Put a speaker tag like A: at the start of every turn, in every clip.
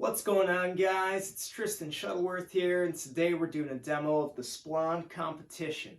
A: What's going on, guys? It's Tristan Shuttleworth here, and today we're doing a demo of the Splawn Competition.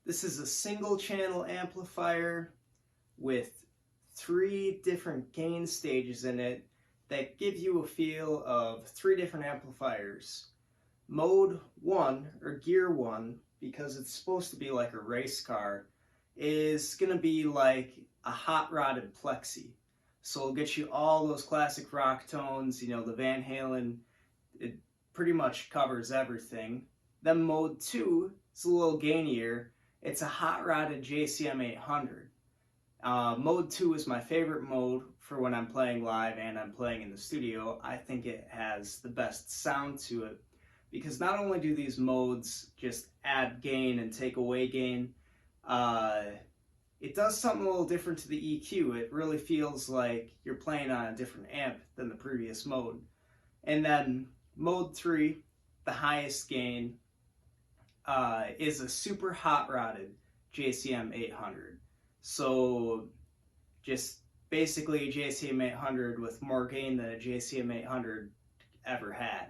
A: This is a single channel amplifier with 3 different gain stages in it that give you a feel of 3 different amplifiers. Mode 1, or gear 1, because it's supposed to be like a race car, is going to be like a hot-rodded Plexi. So it'll get you all those classic rock tones, you know, the Van Halen. It pretty much covers everything. Then mode 2 is a little gainier. It's a hot-rodded JCM 800. Mode 2 is my favorite mode for when I'm playing live and I'm playing in the studio. I think it has the best sound to it because not only do these modes just add gain and take away gain, it does something a little different to the EQ. It really feels like you're playing on a different amp than the previous mode. And then mode 3, the highest gain, is a super hot-rodded JCM 800. So just basically a JCM 800 with more gain than a JCM 800 ever had.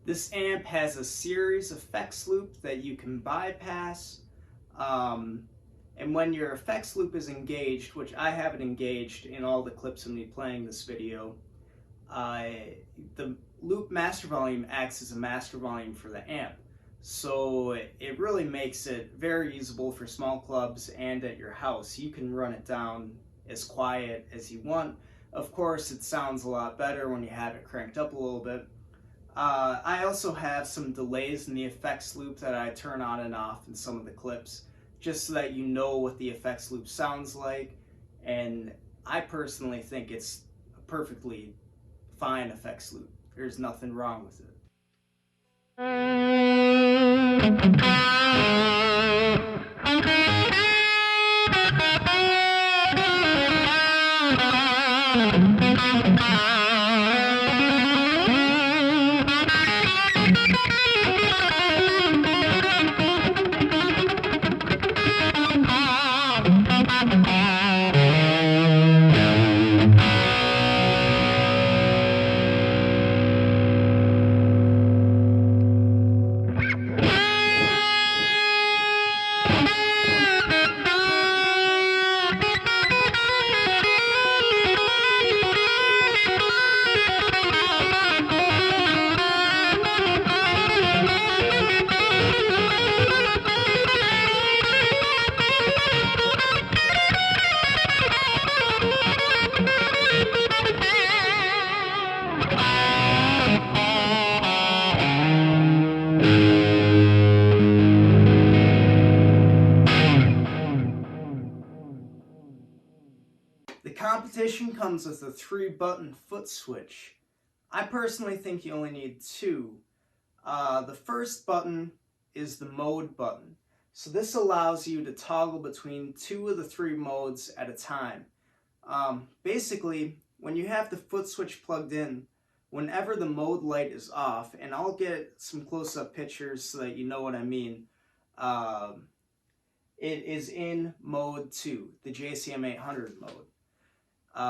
A: This amp has a series effects loop that you can bypass, and when your effects loop is engaged, which I have it engaged in all the clips of me playing this video, the loop master volume acts as a master volume for the amp. So it really makes it very usable for small clubs and at your house. You can run it down as quiet as you want. Of course, it sounds a lot better when you have it cranked up a little bit. I also have some delays in the effects loop that I turn on and off in some of the clips, just so that you know what the effects loop sounds like, and I personally think it's a perfectly fine effects loop. There's nothing wrong with it. Competition comes with a 3-button foot switch. I personally think you only need 2. The first button is the mode button. So this allows you to toggle between 2 of the 3 modes at a time. Basically, when you have the foot switch plugged in, whenever the mode light is off, and I'll get some close-up pictures so that you know what I mean, it is in mode 2, the JCM 800 mode.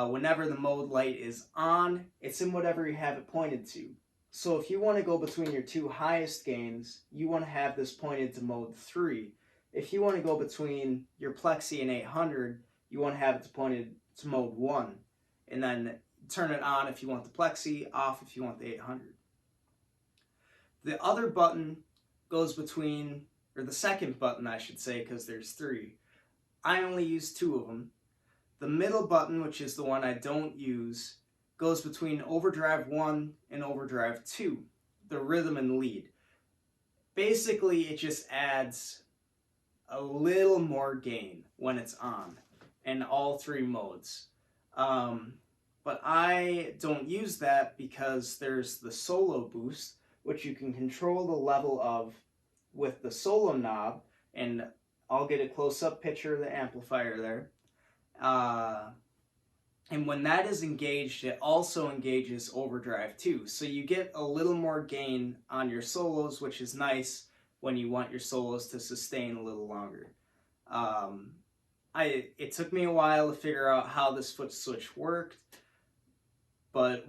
A: Whenever the mode light is on, it's in whatever you have it pointed to. So if you want to go between your 2 highest gains, you want to have this pointed to mode 3. If you want to go between your Plexi and 800, you want to have it pointed to mode 1. And then turn it on if you want the Plexi, off if you want the 800. The other button goes between, or the second button I should say, because there's 3. I only use 2 of them. The middle button, which is the one I don't use, goes between overdrive 1 and overdrive 2, the rhythm and lead. Basically, it just adds a little more gain when it's on in all 3 modes. But I don't use that because there's the solo boost, which you can control the level of with the solo knob, and I'll get a close-up picture of the amplifier there. And when that is engaged, it also engages overdrive too. So you get a little more gain on your solos, which is nice when you want your solos to sustain a little longer. It took me a while to figure out how this foot switch worked, but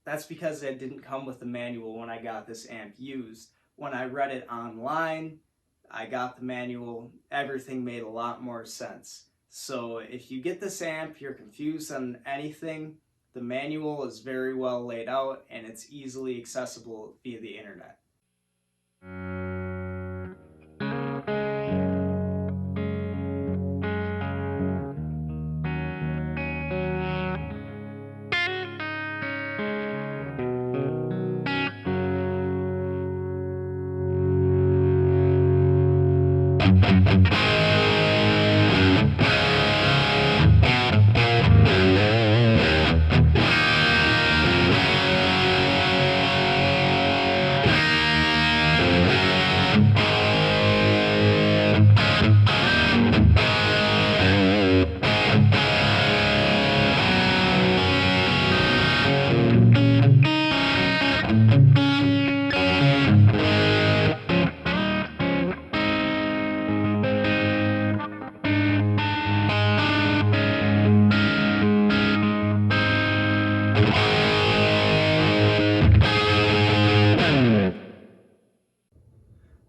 A: that's because it didn't come with the manual when I got this amp used. When I read it online, I got the manual, everything made a lot more sense. So if you get this amp, you're confused on anything, the manual is very well laid out and it's easily accessible via the internet.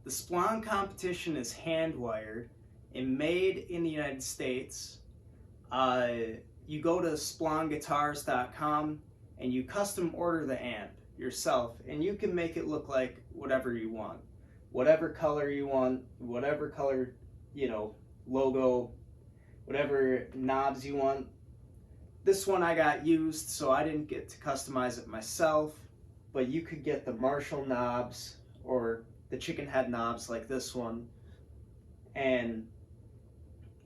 A: The Splawn Competition is hand-wired and made in the United States. You go to splawnguitars.com and you custom order the amp yourself, and you can make it look like whatever you want. Whatever color you want, whatever color, logo, whatever knobs you want. This one I got used, so I didn't get to customize it myself, but you could get the Marshall knobs or the chicken head knobs like this one, and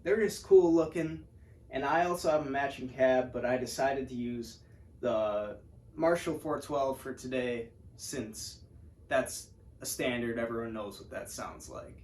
A: they're just cool looking. And I also have a matching cab, but I decided to use the Marshall 412 for today since that's a standard, everyone knows what that sounds like.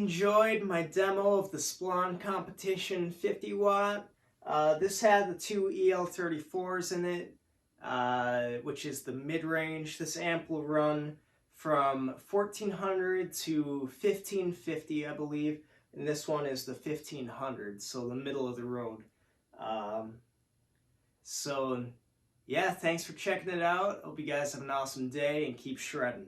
A: enjoyed my demo of the Splawn Competition 50 watt. This had the two EL34s in it, which is the mid-range. This amp will run from 1400 to 1550, I believe, and this one is the 1500, so the middle of the road. So yeah, thanks for checking it out. Hope you guys have an awesome day and keep shredding.